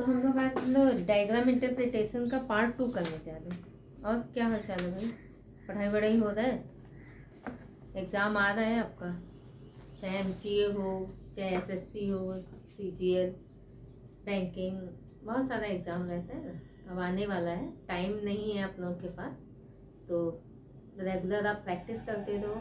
तो हम लोग आज डायग्राम इंटरप्रिटेशन का पार्ट 2 करने जा रहे हैं। और क्या हाल चाल है भाई? पढ़ाई वढ़ाई हो रहा है? एग्ज़ाम आ रहा है आपका, चाहे एमसीए हो, चाहे एसएससी हो, सीजीएल, बैंकिंग, बहुत सारा एग्ज़ाम रहता है ना। अब आने वाला है, टाइम नहीं है आप लोगों के पास, तो रेगुलर आप प्रैक्टिस करते रहो,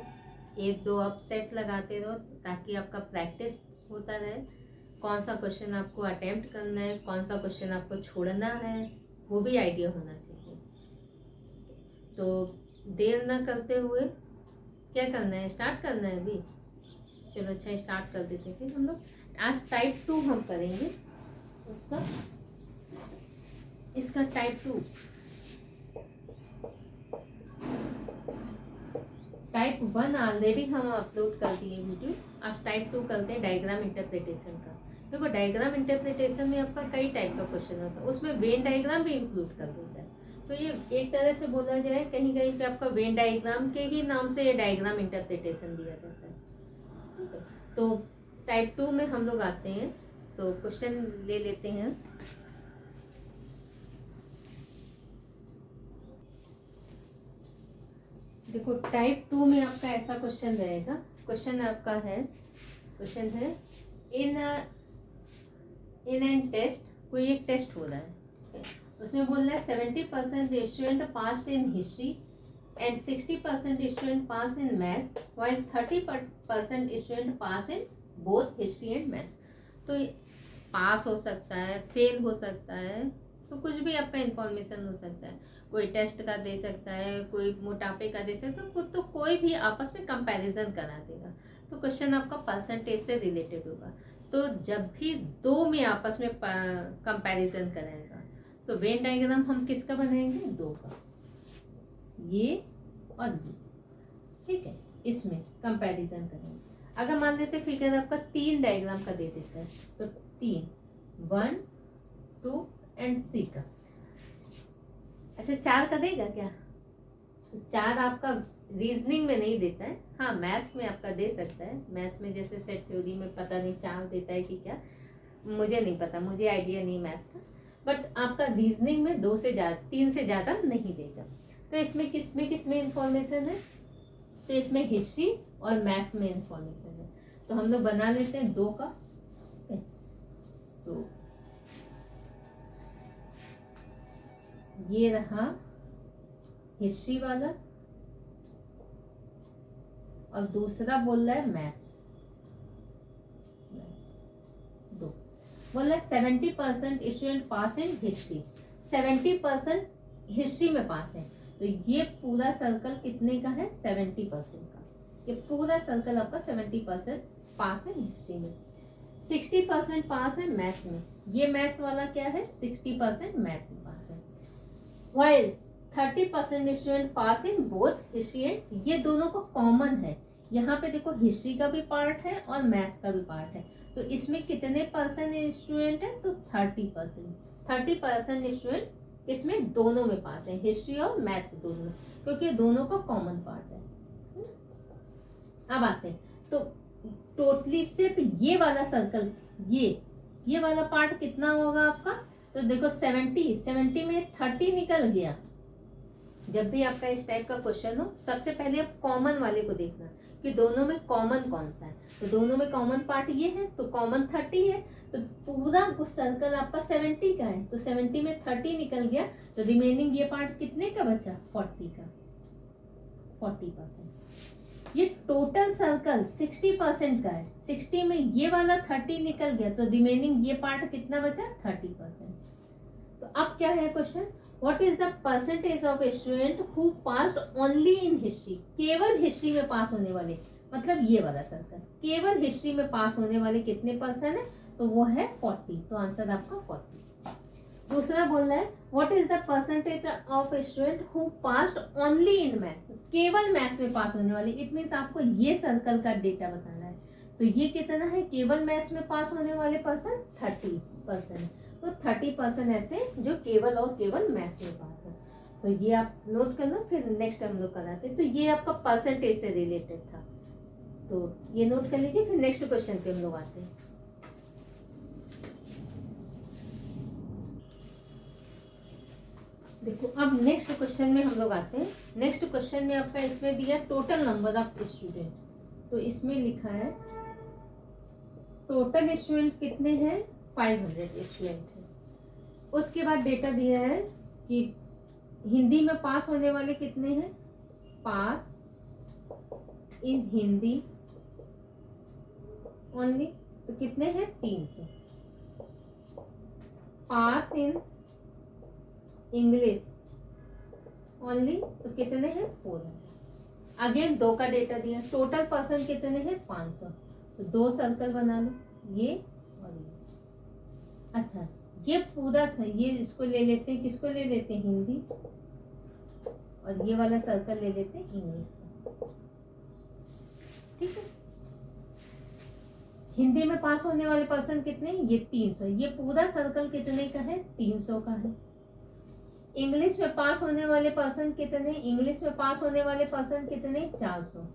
एक दो आप सेट लगाते रहो ताकि आपका प्रैक्टिस होता रहे। कौन सा क्वेश्चन आपको अटेम्प्ट करना है, कौन सा क्वेश्चन आपको छोड़ना है, वो भी आइडिया होना चाहिए। तो देर ना करते हुए क्या करना है, स्टार्ट करना है अभी। चलो अच्छा, स्टार्ट कर देते हैं। फिर हम लोग आज टाइप 2 हम करेंगे उसका, इसका टाइप 2। टाइप 1 ऑलरेडी हम अपलोड कर दिए वीडियो। आज टाइप 2 करते हैं डायग्राम इंटरप्रिटेशन का। देखो, डायग्राम इंटरप्रिटेशन में आपका कई टाइप का क्वेश्चन होता है, उसमें वेन डायग्राम भी इंक्लूड कर देता है। तो ये एक तरह से बोला जाए, कहीं कहीं पे आपका वेन डायग्राम के ही नाम से ये डायग्राम इंटरप्रिटेशन दिया जाता है। ठीक है, तो टाइप 2 में हम लोग आते हैं, तो क्वेश्चन ले लेते हैं। देखो, टाइप 2 में आपका ऐसा क्वेश्चन रहेगा। क्वेश्चन आपका है, क्वेश्चन है इन एन टेस्ट, कोई एक टेस्ट हो रहा है, उसमें बोल रहा है 70% student pass in history and 60% student pass in maths while 30% student pass in both history and maths. तो पास हो सकता है, फेल हो सकता है, तो कुछ भी आपका इंफॉर्मेशन हो सकता है। कोई टेस्ट का दे सकता है, कोई मोटापे का दे सकता है, तो कोई भी आपस में कंपैरिजन करा देगा। तो क्वेश्चन आपका परसेंटेज से रिलेटेड होगा। तो जब भी दो में आपस में कंपैरिजन कराएगा, तो वेन डायग्राम हम किसका बनाएंगे? दो का, ये और ये। ठीक है, इसमें कंपैरिजन करेंगे। अगर मान लेते फिगर आपका 3 डायग्राम का दे देता है, तो 3, 1, 2 एंड 3 का, ऐसे 4 का देगा क्या? तो 4 आपका रीजनिंग में नहीं देता है। हाँ, मैथ्स में आपका दे सकता है। मैथ्स में जैसे सेट थ्योरी में पता नहीं 4 देता है कि क्या, मुझे नहीं पता, मुझे आइडिया नहीं मैथ्स का। बट आपका रीजनिंग में 2 से ज़्यादा, 3 से ज़्यादा नहीं देगा। तो इसमें किसमें इंफॉर्मेशन है? तो इसमें हिस्ट्री और मैथ्स में इंफॉर्मेशन है। तो हम लोग बना लेते हैं 2 का। तो ये रहा हिस्ट्री वाला, और दूसरा बोल रहा है मैथ्स। 2 बोल रहा है 70% student pass in history, 70% history में पास है। तो ये पूरा सर्कल कितने का है? 70% का। ये पूरा सर्कल आपका 70% पास है हिस्ट्री में। 60% पास है मैथ्स में। ये मैथ्स वाला क्या है? 60% मैथ्स में पास है। While 30% student pass in both history and, ये दोनों को कॉमन है। यहाँ पे देखो, हिस्ट्री का भी पार्ट है और मैथ्स का भी पार्ट है। तो इसमें कितने परसेंट स्टूडेंट है? तो 30%। 30% स्टूडेंट इसमें दोनों में पास है, हिस्ट्री और मैथ्स दोनों में, क्योंकि दोनों का कॉमन पार्ट है। अब आते हैं, तो टोटली सिर्फ ये वाला सर्कल, ये वाला पार्ट कितना होगा आपका? तो देखो 70 में 30 निकल गया। जब भी आपका इस टाइप का क्वेश्चन हो, सबसे पहले आप कॉमन वाले को देखना कि दोनों में कॉमन कौन सा है। तो दोनों में कॉमन पार्ट ये है, तो कॉमन 30 है। तो पूरा सर्कल आपका 70 का है, तो 70 में 30 निकल गया, तो रिमेनिंग ये पार्ट कितने का बचा? 40 का, 40%। ये टोटल सर्कल 60% का है, 60 में ये वाला 30 निकल गया, तो रिमेनिंग ये पार्ट कितना बचा? 30%। तो अब क्या है question? What is the percentage of student who passed only in history? केवल हिस्ट्री में पास होने वाले, मतलब ये वाला सर्कल, केवल हिस्ट्री में पास होने वाले कितने परसेंट है? तो वो है 40। तो आंसर आपका 40। दूसरा बोल रहा है what is the percentage of student who passed only in maths? केवल मैथ्स में पास होने वाले, इट मीन्स आपको ये सर्कल का डेटा बताना है। तो ये कितना है? केवल मैथ्स में पास होने वाले पर्सन 30%। तो 30% ऐसे जो केवल और केवल मैथ्स में पास है। तो ये आप नोट कर लो, फिर नेक्स्ट हम लोग कराते हैं। तो ये आपका परसेंटेज से रिलेटेड था, तो ये नोट कर लीजिए। फिर नेक्स्ट क्वेश्चन पे हम लोग आते हैं। देखो अब नेक्स्ट क्वेश्चन में हम लोग आते हैं। नेक्स्ट क्वेश्चन में आपका इसमें दिया टोटल नंबर ऑफ स्टूडेंट। तो इसमें लिखा है टोटल स्टूडेंट कितने हैं, 500 स्टूडेंट हैं। उसके बाद डेटा दिया है कि हिंदी में पास होने वाले कितने हैं, पास इन हिंदी ओनली तो कितने हैं, 300। पास इन इंग्लिश ओनली तो कितने हैं, 400। अगेन 2 का डेटा दिया। टोटल पर्सन कितने हैं, 500। तो 2 सर्कल बना लो, ये और ये। अच्छा ये पूरा ये इसको ले लेते हैं, किसको ले लेते हैं, हिंदी, और ये वाला सर्कल ले लेते हैं इंग्लिश का। ठीक है, हिंदी में पास होने वाले पर्सन कितने, ये 300। ये पूरा सर्कल कितने का है, 300 का है। इंग्लिश में पास होने वाले पर्सन कितने, इंग्लिश में पास होने वाले पर्सन कितने, 400।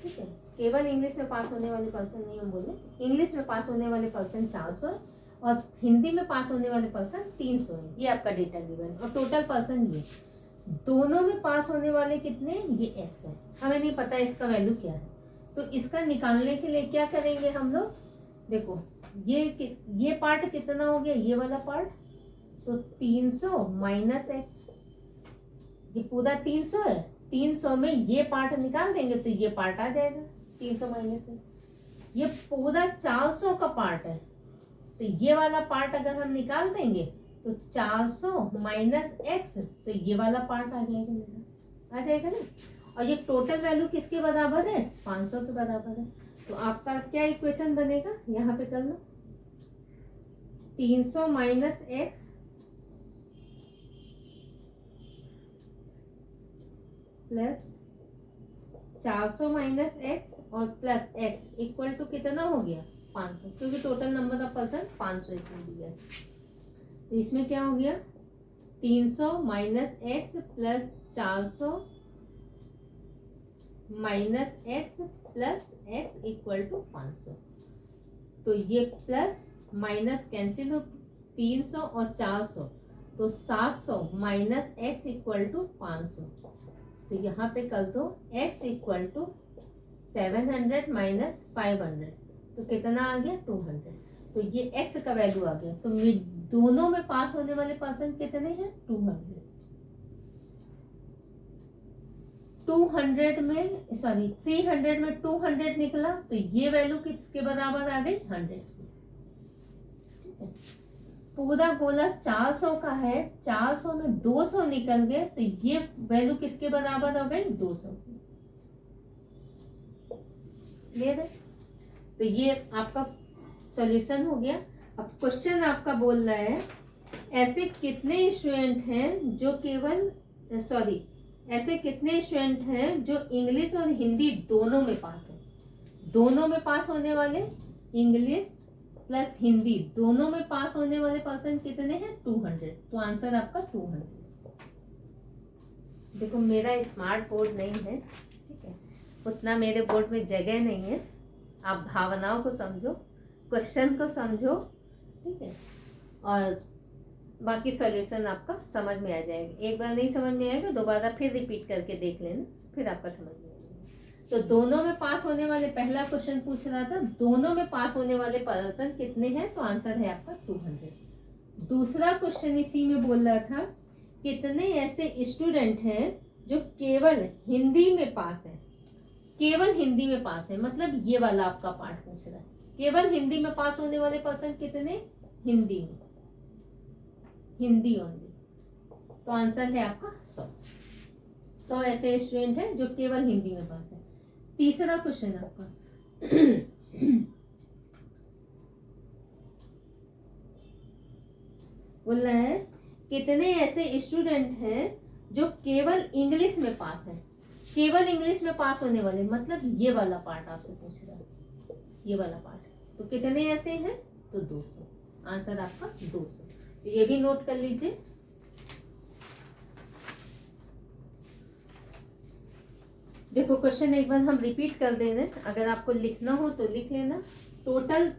ठीक है, केवल इंग्लिश में पास होने वाले पर्सन नहीं हम बोले, इंग्लिश में पास होने वाले पर्सन 400 है और हिंदी में पास होने वाले पर्सन 300 है। ये आपका डेटा गिवन। और टोटल पर्सन ये दोनों में पास होने वाले कितने, ये x है। हमें नहीं पता इसका वैल्यू क्या है, तो इसका निकालने के लिए क्या करेंगे हम लोग, देखो ये पार्ट कितना हो गया, ये वाला पार्ट, तो 300 माइनस एक्स। ये पूरा 300 है, 300 में ये पार्ट निकाल देंगे तो ये पार्ट आ जाएगा 300 माइनस एक्स। ये पूरा 400 का पार्ट है, तो ये वाला पार्ट अगर हम निकाल देंगे तो 400 माइनस एक्स, तो ये वाला पार्ट आ जाएगा मेरा, आ जाएगा ना। और ये टोटल वैल्यू किसके बराबर है, 500 के बराबर है। तो आपका क्या इक्वेशन बनेगा, यहाँ पे कर लो, 300 minus x plus 400 minus x और प्लस एक्स इक्वल टू कितना हो गया, 500, क्योंकि टोटल नंबर ऑफ पर्सन 500 इसमें दिया है। तो इसमें क्या हो गया, 300 minus x plus 400 minus x plus x equal to 500। तो ये प्लस माइनस कैंसिल हो, 300 और 400 तो 700 माइनस एक्स इक्वल टू 500। तो यहाँ पे कर दो x इक्वल टू 700 माइनस 500, तो कितना आ गया, 200। तो ये x का वैल्यू आ गया। तो दोनों में पास होने वाले पर्सन कितने हैं, 200। 200 में सॉरी 300 में 200 निकला, तो ये वैल्यू किसके बराबर आ गई, 100 की। ठीक है, पूरा गोला 400 का है, 400 में 200 निकल गए, तो ये वैल्यू किसके बराबर हो गई, 200 की। क्लियर है, तो ये आपका सॉल्यूशन हो गया। अब क्वेश्चन आपका बोल रहा है ऐसे कितने स्टूडेंट हैं जो केवल ऐसे कितने स्टूडेंट हैं जो इंग्लिश और हिंदी दोनों में पास है। दोनों में पास होने वाले, इंग्लिश प्लस हिंदी दोनों में पास होने वाले पर्सन कितने हैं, 200। तो आंसर आपका 200। देखो मेरा स्मार्ट बोर्ड नहीं है, ठीक है, उतना मेरे बोर्ड में जगह नहीं है। आप भावनाओं को समझो, क्वेश्चन को समझो, ठीक है, और बाकी सॉल्यूशन आपका समझ में आ जाएगा। एक बार नहीं समझ में आएगा, दोबारा फिर रिपीट करके देख लेना, फिर आपका समझ में आएगा। तो दोनों में पास होने वाले, पहला क्वेश्चन पूछ रहा था दोनों में पास होने वाले पर्सन कितने हैं, तो आंसर है आपका 200। दूसरा क्वेश्चन इसी में बोल रहा था कितने ऐसे स्टूडेंट हैं जो केवल हिंदी में पास है। केवल हिंदी में पास है मतलब ये वाला आपका पार्ट पूछ रहा है, केवल हिंदी में पास होने वाले पर्सन कितने, हिंदी में, हिंदी ओनली। तो आंसर है आपका 100 ऐसे स्टूडेंट हैं जो केवल हिंदी में पास है। तीसरा क्वेश्चन आपका बोल रहा है कितने ऐसे स्टूडेंट हैं जो केवल इंग्लिश में पास है। केवल इंग्लिश में पास होने वाले मतलब ये वाला पार्ट आपसे पूछ रहा है, ये वाला पार्ट। तो कितने ऐसे हैं, तो 200। आंसर आपका 200। तो ये भी नोट कर लीजिए। देखो क्वेश्चन एक बार हम रिपीट कर दे रहे हैं, अगर आपको लिखना हो तो लिख लेना। टोटल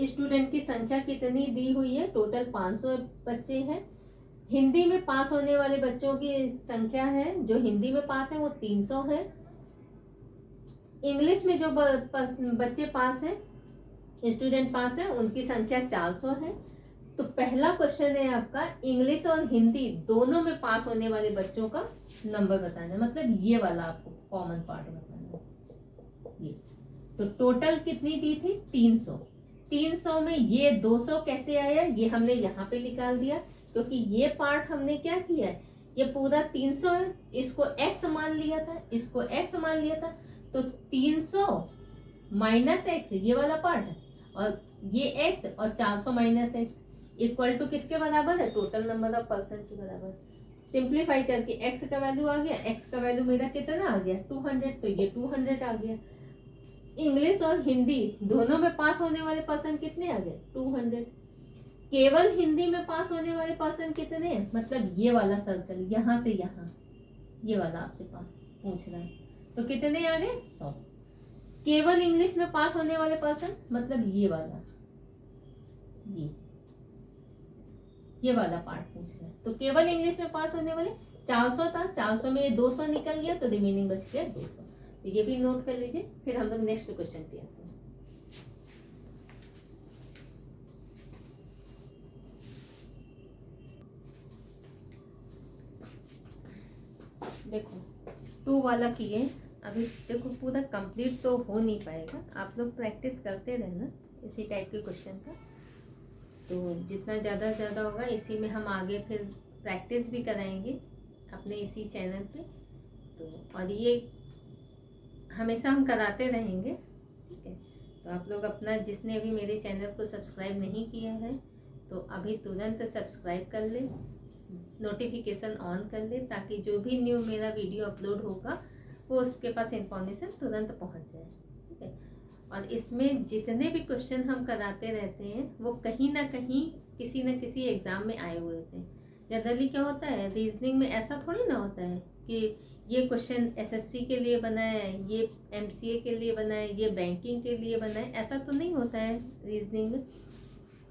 स्टूडेंट की संख्या कितनी दी हुई है, टोटल 500 बच्चे हैं। हिंदी में पास होने वाले बच्चों की संख्या है, जो हिंदी में पास है वो 300 है। इंग्लिश में जो बच्चे पास हैं, स्टूडेंट पास है, उनकी संख्या 400 है। तो पहला क्वेश्चन है आपका, इंग्लिश और हिंदी दोनों में पास होने वाले बच्चों का नंबर बताना है, मतलब ये वाला आपको कॉमन पार्ट बताना है ये। तो टोटल कितनी दी थी? 300। 300 में ये 200 कैसे आया, ये हमने यहाँ पे निकाल दिया, क्योंकि ये पार्ट हमने क्या किया है, ये पूरा 300 है, इसको x मान लिया था, इसको x मान लिया था, तो 300 माइनस एक्स ये वाला पार्ट है, और ये x और 400 माइनस एक्स इक्वल टू किसके बराबर है? टोटल नंबर ऑफ पर्सन के बराबर। सिंप्लीफाई करके x का वैल्यू आ गया, x का वैल्यू मेरा कितना आ गया? 200, तो ये 200 आ गया। इंग्लिश और हिंदी दोनों में पास होने वाले पर्सन कितने आ गए? 200। केवल हिंदी में पास होने वाले पर्सन कितने हैं? मतलब ये वाला सर्कल यहाँ से यहाँ, ये वाला आपसे पूछ रहा है, तो कितने आ गए? 100। केवल इंग्लिश में पास होने वाले पर्सन, मतलब ये वाला, ये वाला पार्ट पूछ रहा है। तो केवल इंग्लिश में पास होने वाले 400 था, 400 में ये 200 निकल गया, तो रिमेनिंग बच गया 200। तो ये भी नोट कर लीजिए, फिर हम लोग नेक्स्ट क्वेश्चन पे आते हैं। देखो 2 वाला किए, अभी देखो पूरा कंप्लीट तो हो नहीं पाएगा, आप लोग प्रैक्टिस करते रहना इसी टाइप के क्वेश्चन का, तो जितना ज़्यादा से ज़्यादा होगा इसी में हम आगे फिर प्रैक्टिस भी कराएंगे अपने इसी चैनल पे। तो और ये हमेशा हम कराते रहेंगे, ठीक है। तो आप लोग अपना, जिसने अभी मेरे चैनल को सब्सक्राइब नहीं किया है तो अभी तुरंत सब्सक्राइब कर ले, नोटिफिकेशन ऑन कर ले, ताकि जो भी न्यू मेरा वीडियो अपलोड होगा वो उसके पास इंफॉर्मेशन तुरंत पहुंच जाए, ठीक है। और इसमें जितने भी क्वेश्चन हम कराते रहते हैं वो कहीं ना कहीं किसी न किसी एग्ज़ाम में आए हुए होते हैं। जनरली क्या होता है, रीजनिंग में ऐसा थोड़ी ना होता है कि ये क्वेश्चन एसएससी के लिए बना है, ये एमसीए के लिए बना है, ये बैंकिंग के लिए बना है, ऐसा तो नहीं होता है। रीजनिंग में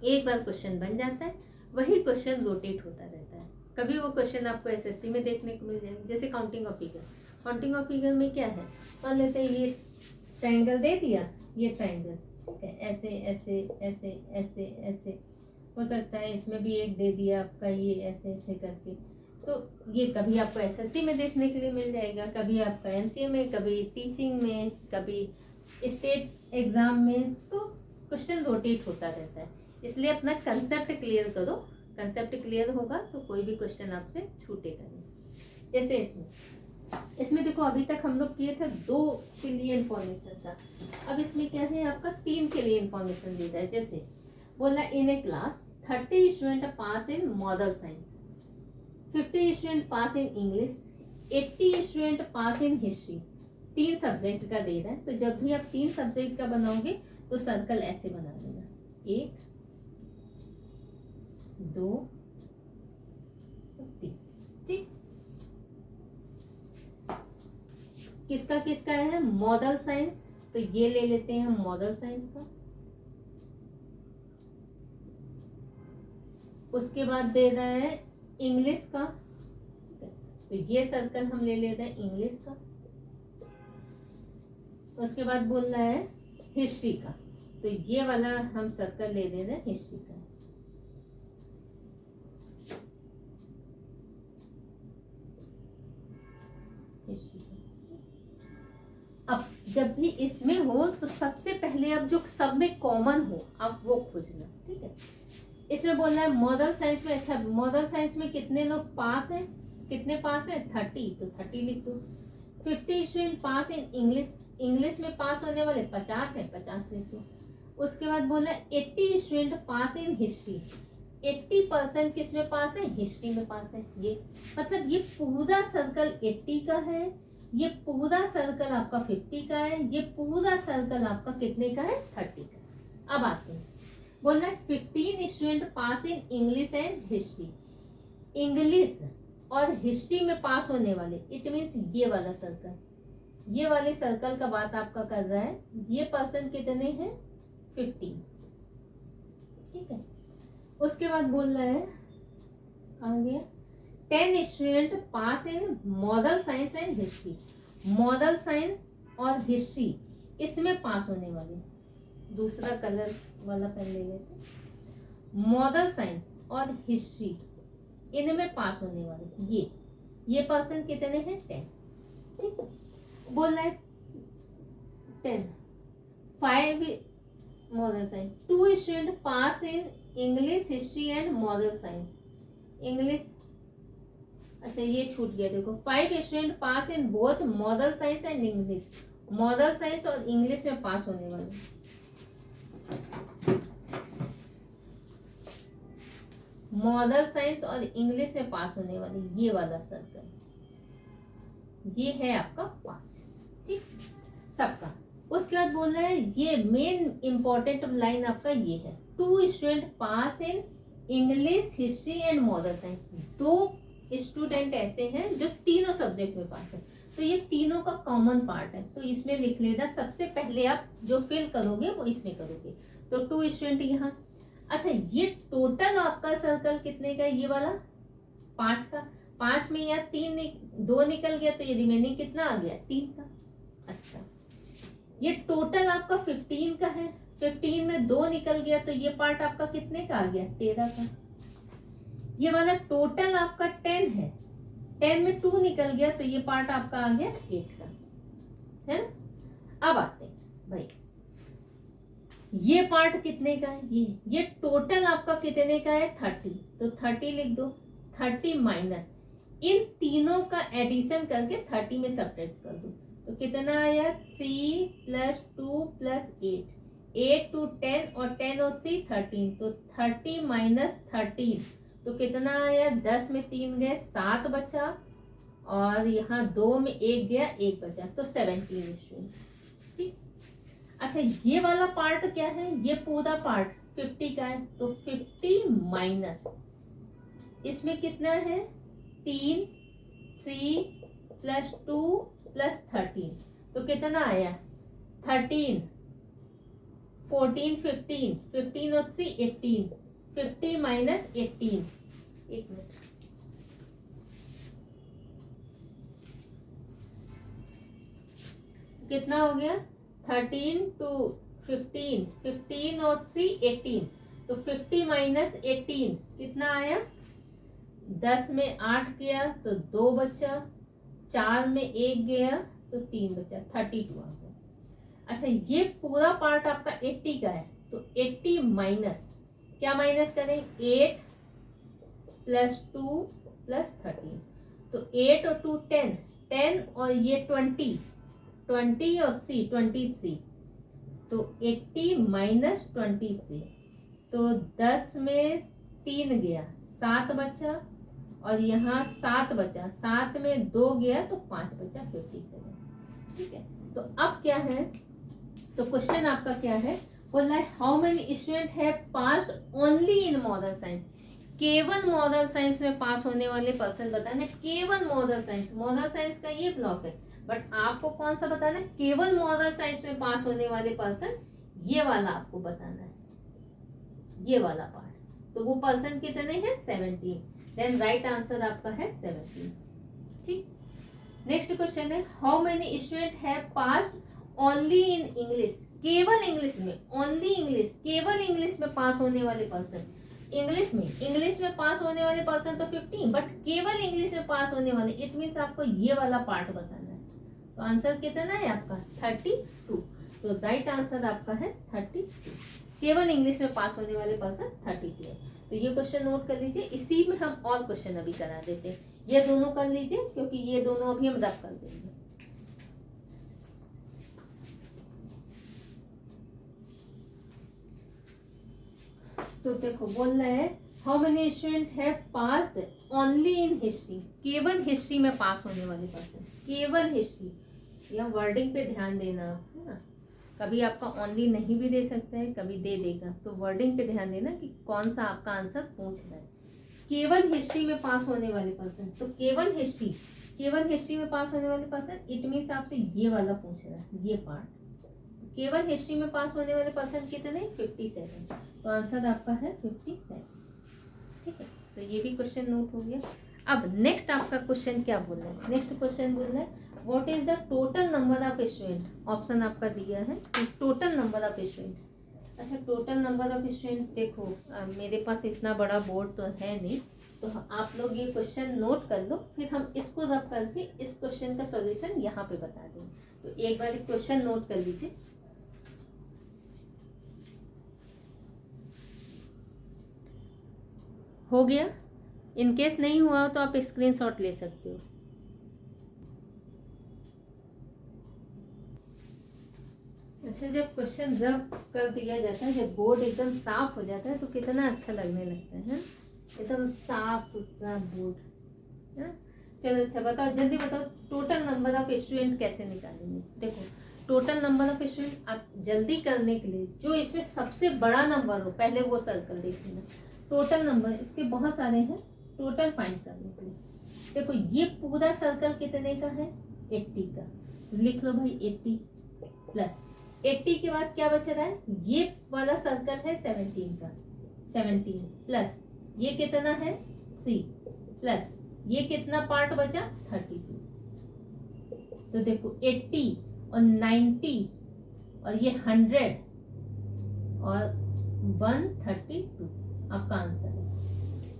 एक बार क्वेश्चन बन जाता है, वही क्वेश्चन रोटेट होता रहता है। कभी वो क्वेश्चन आपको एसएससी में देखने को मिल जाएगा, जैसे counting of figure. Counting of figure में क्या है, मान लेते हैं ये ट्राइंगल दे दिया, ये ट्राइंगल, ठीक है, ऐसे ऐसे ऐसे ऐसे ऐसे हो सकता है, इसमें भी एक दे दिया आपका, ये ऐसे ऐसे करके। तो ये कभी आपको एसएससी में देखने के लिए मिल जाएगा, कभी आपका एमसीए में, कभी टीचिंग में, कभी स्टेट एग्जाम में। तो क्वेश्चन रोटेट होता रहता है, इसलिए अपना कंसेप्ट क्लियर करो। कंसेप्ट क्लियर होगा तो कोई भी क्वेश्चन आपसे छूटेगा नहीं। जैसे इसमें देखो, अभी तक हम लोग किए थे 2 के लिए इंफॉर्मेशन था, अब इसमें क्या है आपका 3 के लिए इंफॉर्मेशन दी जाए। जैसे बोला, in a class 30 student pass in model science, 50 student pass in English, 80 student pass in history. 3 subject का दे रहा है, तो जब भी आप 3 सब्जेक्ट का बनाओगे तो सर्कल ऐसे बना देना, 1 2 3, ठीक। किसका किसका है? मॉडल साइंस, तो ये ले लेते हैं हम मॉडल साइंस का। उसके बाद दे रहा है इंग्लिश का, तो ये सर्कल हम ले लेते हैं इंग्लिश का। उसके बाद बोल रहा है हिस्ट्री का, तो ये वाला हम सर्कल ले ले रहे हैं हिस्ट्री का। हिस्ट्री का अब जब भी इसमें हो तो सबसे पहले अब जो सब में कॉमन हो आप वो खोजना, ठीक है। इसमें बोल रहा है मॉडल साइंस में, अच्छा मॉडल साइंस में कितने लोग पास हैं? कितने पास है? 30, तो 30 लिख दो। 50 student pass in English, English में पास होने वाले 50 है, 50 लिख दो। उसके बाद बोला 80 स्टूडेंट पास इन हिस्ट्री, 80% किस में पास है? हिस्ट्री में पास है। ये मतलब ये पूरा सर्कल 80 का है, ये पूरा सर्कल आपका 50 का है, ये पूरा सर्कल आपका कितने का है? 30 का। अब आते हैं, बोल रहा है 15 student pass in English and history. English और हिस्ट्री में पास होने वाले, इट मीन्स ये वाला सर्कल, ये वाले सर्कल का बात आपका कर रहा है। ये पर्सन कितने हैं? 15, ठीक है। उसके बाद बोल रहा है आ गया। 10 student pass in model science and history. Model science और हिस्ट्री इसमें पास होने वाले, दूसरा कलर वाला पेन ले लेते। मॉडल साइंस और हिस्ट्री इनमें पास होने वाले ये पर्सन कितने हैं? 10। ठीक है, बोल रहा है 10 5 model science. 2 student pass in English history and model science. English, अच्छा ये छूट गया, देखो 5 student pass in both model science and English. Model science और इंग्लिश में पास होने वाले। मॉडल साइंस और इंग्लिश में पास होने वाली ये वाला सर्कल, ये है आपका 5। ठीक, सबका। उसके बाद बोल रहा है ये मेन इंपॉर्टेंट लाइन आपका ये है, 2 student pass in English history and model science. 2 student ऐसे हैं जो तीनों सब्जेक्ट में पास है, तो ये तीनों का कॉमन पार्ट है, तो इसमें लिख लेना। सबसे पहले आप जो फिल करोगे वो इसमें करोगे, तो 2 स्टूडेंट यहाँ। अच्छा, ये टोटल आपका सर्कल कितने का है? ये वाला 5 का। 5 में या 2 निकल गया, तो ये रिमेनिंग कितना आ गया? 3 का। अच्छा, ये टोटल आपका 15 का है। 15 में 2 निकल गया, तो ये पार्ट आपका कितने का आ गया? 13 का। ये वाला टोटल आपका 10 है, 10 में 2 निकल गया, तो ये पार्ट आपका आ गया 8 का, है ना। अब आते हैं भाई, ये पार्ट कितने का है? ये टोटल आपका कितने का है? 30, तो 30 लिख दो। 30 माइनस इन तीनों का एडिशन करके 30 में सब्ट्रैक्ट कर दो, तो कितना आया? 3 + 2 + 8, 8 to 10 और 10 और 3 13, तो 30 माइनस 13, तो कितना आया? 10 में 3 गए, 7 बचा, और यहाँ 2 में 1 गया, 1 बचा, तो 17 स्टूडेंट। ठीक, अच्छा ये वाला पार्ट क्या है? ये पूरा पार्ट 50 का है, तो 50 माइनस इसमें कितना है? 3 + 2 + 13, तो कितना आया? 13 14 15, 15 और 3 18, 50 माइनस 18। एक मिनट, कितना हो गया? 13 to 15, 15 और 3 18, तो 50 माइनस 18 कितना आया? 10 में 8 गया, तो 2 बचा, 4 में 1 गया, तो 3 बचा, 32 आ गया। अच्छा, ये पूरा पार्ट आपका 80 का है, तो 80 माइनस, क्या माइनस करें? 8 + 2 + 13, तो 8 और 2 10, 10 और ये 20, 20 और 3 23, तो 80 माइनस 23, तो 10 में 3 गया, 7 बचा, और यहाँ 7 बचा, 7 में 2 गया, तो 5 बचा, 57। ठीक है, तो अब क्या है? तो क्वेश्चन आपका क्या है? बोल रहा है how many student have passed only in model science. केवल मॉडल साइंस में पास होने वाले पर्सन बताना। केवल मॉडल साइंस, मॉडल साइंस का ये ब्लॉक है, बट आपको कौन सा बताना है? केवल मॉडल साइंस में पास होने वाले पर्सन, ये वाला आपको बताना है, ये वाला पार्ट। तो वो पर्सन कितने हैं? 17। देन राइट आंसर आपका है 17। ठीक, नेक्स्ट क्वेश्चन है how many student have passed only in English. केवल इंग्लिश में, ओनली इंग्लिश, केवल इंग्लिश में पास होने वाले पर्सन। इंग्लिश में पास होने वाले पर्सन तो 15, बट केवल इंग्लिश में पास होने वाले, इट मीन्स आपको ये वाला पार्ट बताना है। तो आंसर कितना है आपका? 32। तो राइट आंसर आपका है 32। केवल इंग्लिश में पास होने वाले पर्सन 32 है। तो ये क्वेश्चन नोट कर लीजिए। इसी में हम और क्वेश्चन अभी करा देते हैं, ये दोनों कर लीजिए, क्योंकि ये दोनों अभी हम रब कर देंगे। तो देखो बोल रहे हैं how many student have passed only in history. केवल हिस्ट्री में पास होने वाले पर्सन, केवल हिस्ट्री। यह वर्डिंग पे ध्यान देना है ना, कभी आपका ओनली नहीं भी दे सकता है, कभी दे देगा, तो वर्डिंग पे ध्यान देना कि कौन सा आपका आंसर पूछ रहा है। केवल हिस्ट्री में पास होने वाले पर्सन, तो केवल हिस्ट्री में पास होने वाले पर्सन, इट मीन्स आपसे ये वाला पूछ रहा है, ये पार्ट। केवल हिस्ट्री में पास होने वाले पर्सन कितने? 57। तो आंसर आपका है 57। ठीक है, तो तो ये भी क्वेश्चन नोट हो गया। अब नेक्स्ट आपका क्वेश्चन क्या बोल रहा है, नेक्स्ट क्वेश्चन बोल रहा है what is the total number of student. Option आपका दिया है टोटल नंबर ऑफ स्टूडेंट। अच्छा टोटल नंबर ऑफ स्टूडेंट देखो मेरे पास इतना बड़ा बोर्ड तो है नहीं, तो आप लोग ये क्वेश्चन नोट कर लो, फिर हम इसको रब करके इस क्वेश्चन का सॉल्यूशन यहाँ पे बता देंगे। तो एक बार क्वेश्चन नोट कर लीजिए। हो गया? इन केस नहीं हुआ हो तो आप स्क्रीनशॉट ले सकते हो। अच्छा जब क्वेश्चन रब कर दिया जाता है, जब बोर्ड एकदम साफ हो जाता है तो कितना अच्छा लगने लगता है, एकदम साफ सुथरा बोर्ड है। चलो अच्छा बताओ, जल्दी बताओ टोटल नंबर ऑफ स्टूडेंट कैसे निकालेंगे। देखो टोटल नंबर ऑफ स्टूडेंट आप जल्दी करने के लिए जो इसमें सबसे बड़ा नंबर हो पहले वो सर्कल देख लेना। टोटल नंबर इसके बहुत सारे हैं, टोटल फाइंड करने के लिए देखो ये पूरा सर्कल कितने का है, 80 का। तो लिख लो भाई 80 प्लस 80 के बाद क्या बच रहा है, ये वाला सर्कल है 17 का, 17 प्लस ये कितना है 3 प्लस ये कितना पार्ट बचा 32। तो देखो 80 और 90 और ये 100 और 132 आपका आंसर है।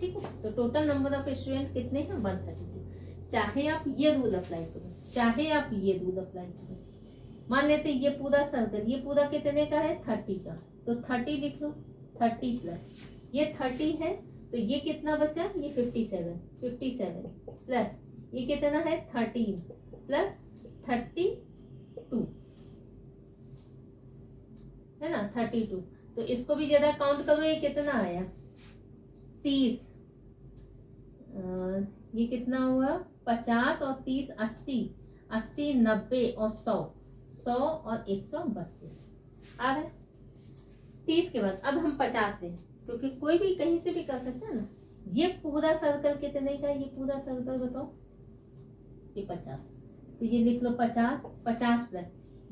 ठीक है, तो टोटल नंबर ऑफ स्टूडेंट कितने हैं 132। चाहे आप ये रूल अप्लाई करो, चाहे आप ये रूल अप्लाई करो। मान लेते ये पूरा सर्कल, ये पूरा कितने का है 30 का, तो 30 लिख लो, 30 प्लस ये 30 है तो ये कितना बचा, ये 57 57 प्लस ये कितना है 13 प्लस 32 है ना 32। तो इसको भी ज्यादा काउंट करो, ये कितना आया 30, ये कितना हुआ 50 और 30 80, 80 90 और 100 100 और 132 आ रहा है। 30 के बाद अब हम 50 से, क्योंकि कोई भी कहीं से भी कर सकता है ना। ये पूरा सर्कल कितने का है, ये पूरा सर्कल बताओ, ये 50, तो ये लिख लो 50 50 प्लस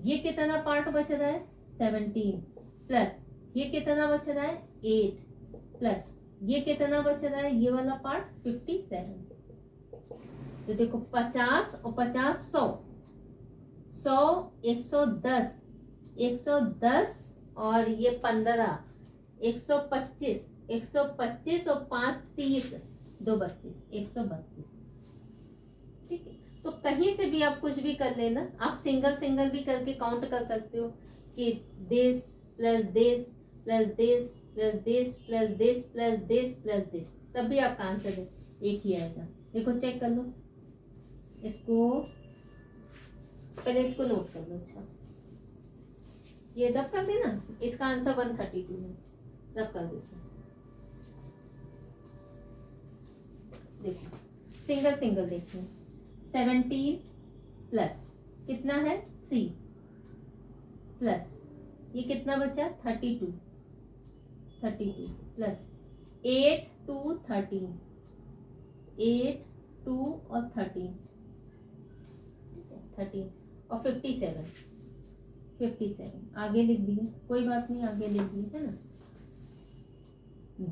ये कितना पार्ट बच रहा है 17 प्लस ये कितना बच रहा है 8 प्लस ये कितना बच रहा है ये वाला पार्ट 57। तो देखो 50 और 50 100 100 110 110 और ये 15 125 125 और 5 30 2 32 132। ठीक है, तो कहीं से भी आप कुछ भी कर लेना, आप सिंगल सिंगल भी करके काउंट कर सकते हो कि this plus this plus this plus this plus this plus this plus this, तब भी आपका आंसर है एक ही आएगा। देखो चेक कर लो इसको, पहले इसको नोट कर लो। अच्छा ये रब कर देना, इसका आंसर 132 है, रब कर दीजिए। देखो सिंगल सिंगल देखिए 17 प्लस कितना है 3 प्लस ये कितना बचा 32 प्लस 8 2 13 8 2 और 13 और 57 आगे लिख दिए, कोई बात नहीं आगे लिख दिए है ना।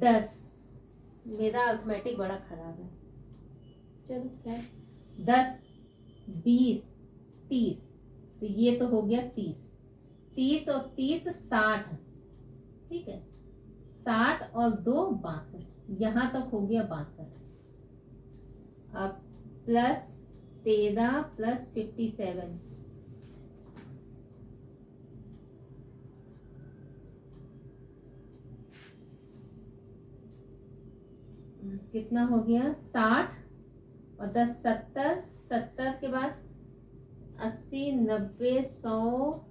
10, मेरा अर्थमेटिक बड़ा खराब है, चलो क्या 10 20 30, तो ये तो हो गया 30 और 30 60। ठीक है 60 और 2 62, यहाँ तक हो गया 62। अब प्लस 13 प्लस 57 कितना हो गया 60 और 10 70, 70 के बाद 80 90 100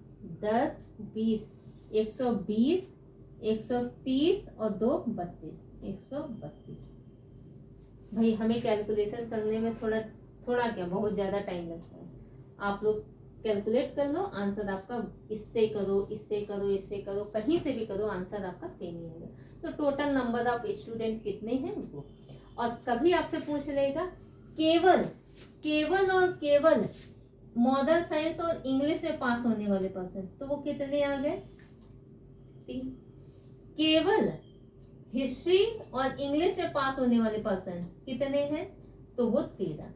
10 20 120 130 और 2 32 132। भाई हमें कैलकुलेशन करने में थोड़ा क्या बहुत ज़्यादा टाइम लगता है। आप लोग कैलकुलेट कर लो, आंसर आपका इससे करो इससे करो इससे करो, कहीं से भी करो, आंसर आपका सेम ही आएगा। तो टोटल नंबर ऑफ स्टूडेंट कितने हैं वो, और कभी आपसे पूछ लेगा केवल और केवल मॉडल साइंस और इंग्लिश में पास होने वाले पर्सन, तो वो कितने आ गए 3। केवल हिस्ट्री और इंग्लिश में पास होने वाले पर्सन कितने हैं? तो वो 13।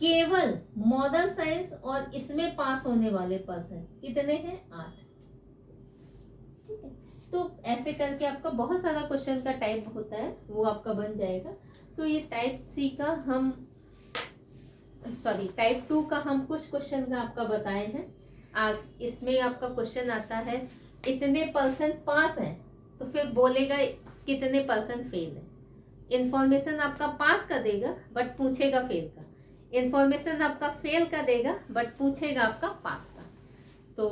केवल मॉडल साइंस और इसमें पास होने वाले पर्सन कितने हैं? 8। ठीक है, तो ऐसे करके आपका बहुत सारा क्वेश्चन का टाइप होता है, वो आपका बन जाएगा। तो ये टाइप 3 का हम टाइप 2 का हम कुछ क्वेश्चन का आपका बताए हैं। इसमें आपका क्वेश्चन आता है इतने परसेंट पास हैं, तो फिर बोलेगा कितने परसेंट फेल है। इंफॉर्मेशन आपका पास का देगा बट पूछेगा फेल का, इंफॉर्मेशन आपका फेल का देगा बट पूछेगा आपका पास का। तो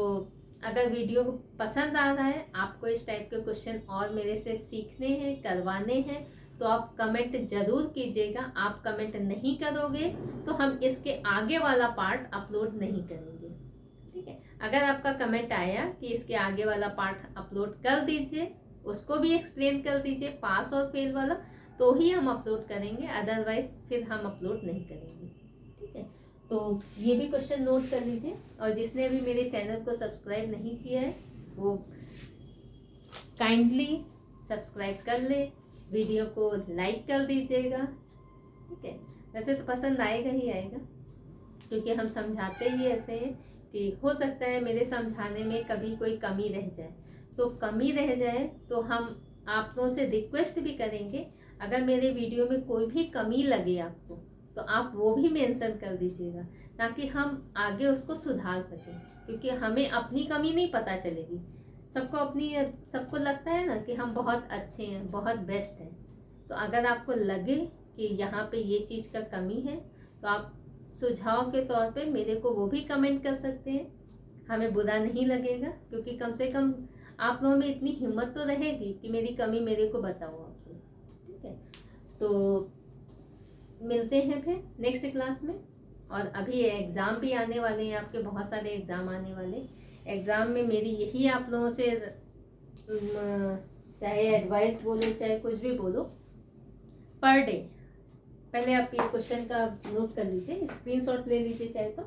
अगर वीडियो पसंद आ रहा है, आपको इस टाइप के क्वेश्चन और मेरे से सीखने हैं, करवाने हैं, तो आप कमेंट जरूर कीजिएगा। आप कमेंट नहीं करोगे तो हम इसके आगे वाला पार्ट अपलोड नहीं करेंगे। ठीक है, अगर आपका कमेंट आया कि इसके आगे वाला पार्ट अपलोड कर दीजिए, उसको भी एक्सप्लेन कर दीजिए पास और फेल वाला, तो ही हम अपलोड करेंगे, अदरवाइज फिर हम अपलोड नहीं करेंगे। ठीक है, तो ये भी क्वेश्चन नोट कर लीजिए। और जिसने भी मेरे चैनल को सब्सक्राइब नहीं किया है वो काइंडली सब्सक्राइब कर ले, वीडियो को लाइक कर दीजिएगा। ठीक है, वैसे तो पसंद आएगा ही आएगा, क्योंकि हम समझाते ही ऐसे हैं कि हो सकता है मेरे समझाने में कभी कोई कमी रह जाए, तो कमी रह जाए तो हम आप लोगों से रिक्वेस्ट भी करेंगे, अगर मेरे वीडियो में कोई भी कमी लगे आपको तो आप वो भी मेंशन कर दीजिएगा, ताकि हम आगे उसको सुधार सकें। क्योंकि हमें अपनी कमी नहीं पता चलेगी, सबको लगता है ना कि हम बहुत अच्छे हैं, बहुत बेस्ट हैं। तो अगर आपको लगे कि यहाँ पे ये चीज़ का कमी है, तो आप सुझाव के तौर पे मेरे को वो भी कमेंट कर सकते हैं, हमें बुरा नहीं लगेगा। क्योंकि कम से कम आप लोगों में इतनी हिम्मत तो रहेगी कि मेरी कमी मेरे को बताओ आपको। ठीक है, तो मिलते हैं फिर नेक्स्ट क्लास में। और अभी एग्ज़ाम भी आने वाले हैं, आपके बहुत सारे एग्ज़ाम आने वाले। एग्ज़ाम में मेरी यही आप लोगों से चाहे एडवाइस बोलो चाहे कुछ भी बोलो, पर डे पहले आप ये क्वेश्चन का नोट कर लीजिए, स्क्रीनशॉट ले लीजिए चाहे तो।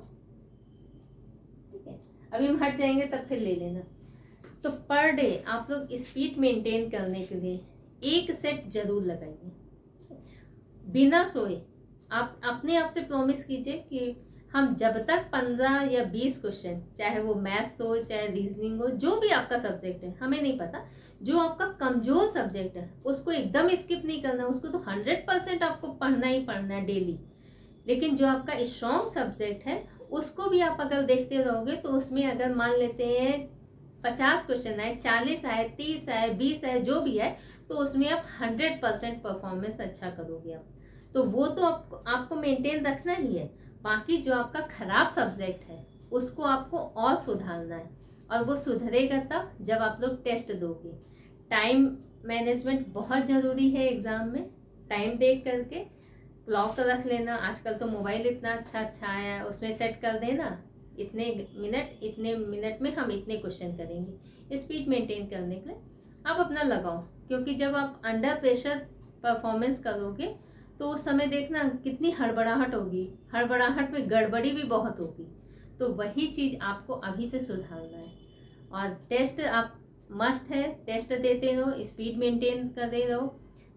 ठीक है, अभी हम हट जाएंगे तब फिर ले लेना। तो पर डे आप लोग स्पीड मेंटेन करने के लिए 1 सेट जरूर लगाइए, बिना सोए। आप अपने आप से प्रॉमिस कीजिए कि हम जब तक 15 या 20 क्वेश्चन, चाहे वो मैथ्स हो चाहे रीजनिंग हो, जो भी आपका सब्जेक्ट है, हमें नहीं पता, जो आपका कमजोर सब्जेक्ट है उसको एकदम स्किप नहीं करना, उसको तो 100% आपको पढ़ना ही पढ़ना है डेली। लेकिन जो आपका स्ट्रॉन्ग सब्जेक्ट है उसको भी आप अगर देखते रहोगे, तो उसमें अगर मान लेते हैं 50 क्वेश्चन आए, 40 आए, 30 आए, 20 आए, जो भी आए, तो उसमें आप 100% परफॉर्मेंस अच्छा करोगे आप। तो वो तो आपको मेंटेन रखना ही है। बाकी जो आपका खराब सब्जेक्ट है उसको आपको और सुधारना है, और वो सुधरेगा तब जब आप लोग टेस्ट दोगे। टाइम मैनेजमेंट बहुत ज़रूरी है एग्ज़ाम में। टाइम देख करके क्लॉक रख लेना, आजकल तो मोबाइल इतना अच्छा अच्छा आया है, उसमें सेट कर देना इतने मिनट में हम इतने क्वेश्चन करेंगे। स्पीड मेंटेन करने के लिए आप अपना लगाओ, क्योंकि जब आप अंडर प्रेशर परफॉर्मेंस करोगे तो उस समय देखना कितनी हड़बड़ाहट होगी, हड़बड़ाहट में गड़बड़ी भी बहुत होगी। तो वही चीज़ आपको अभी से सुधारना है। और टेस्ट आप मस्ट है, टेस्ट देते रहो, स्पीड मेंटेन करते रहो।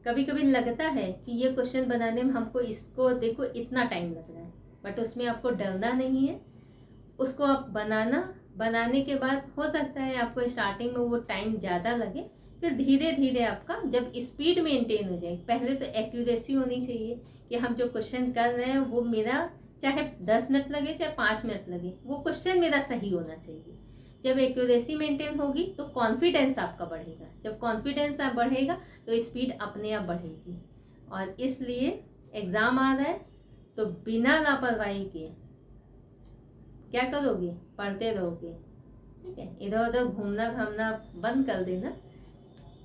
कभी कभी लगता है कि ये क्वेश्चन बनाने में हमको इसको देखो इतना टाइम लग रहा है, बट उसमें आपको डरना नहीं है। उसको आप बनाने के बाद हो सकता है आपको स्टार्टिंग में वो टाइम ज़्यादा लगे, फिर धीरे धीरे आपका जब स्पीड मेंटेन हो जाए, पहले तो एक्यूरेसी होनी चाहिए कि हम जो क्वेश्चन कर रहे हैं वो मेरा चाहे 10 मिनट लगे चाहे 5 मिनट लगे, वो क्वेश्चन मेरा सही होना चाहिए। जब एक्यूरेसी मेंटेन होगी तो कॉन्फिडेंस आपका बढ़ेगा, जब कॉन्फिडेंस आप बढ़ेगा तो स्पीड अपने आप बढ़ेगी। और इसलिए एग्ज़ाम आ रहा है तो बिना लापरवाही के क्या करोगे, पढ़ते रहोगे। ठीक है, इधर उधर घूमना घामना बंद कर देना,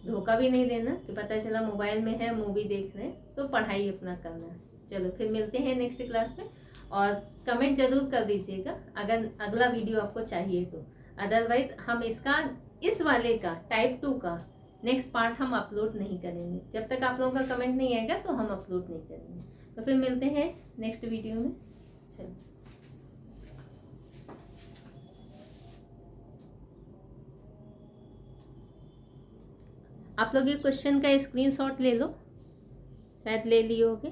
धोखा भी नहीं देना कि पता चला मोबाइल में है मूवी देख रहे हैं, तो पढ़ाई अपना करना। चलो फिर मिलते हैं नेक्स्ट क्लास में, और कमेंट जरूर कर दीजिएगा अगर अगला वीडियो आपको चाहिए तो। अदरवाइज हम इस वाले का टाइप 2 का नेक्स्ट पार्ट हम अपलोड नहीं करेंगे, जब तक आप लोगों का कमेंट नहीं आएगा तो हम अपलोड नहीं करेंगे। तो फिर मिलते हैं नेक्स्ट वीडियो में। चलो। आप लोग ये क्वेश्चन का स्क्रीनशॉट ले लो, शायद ले लिए होगे।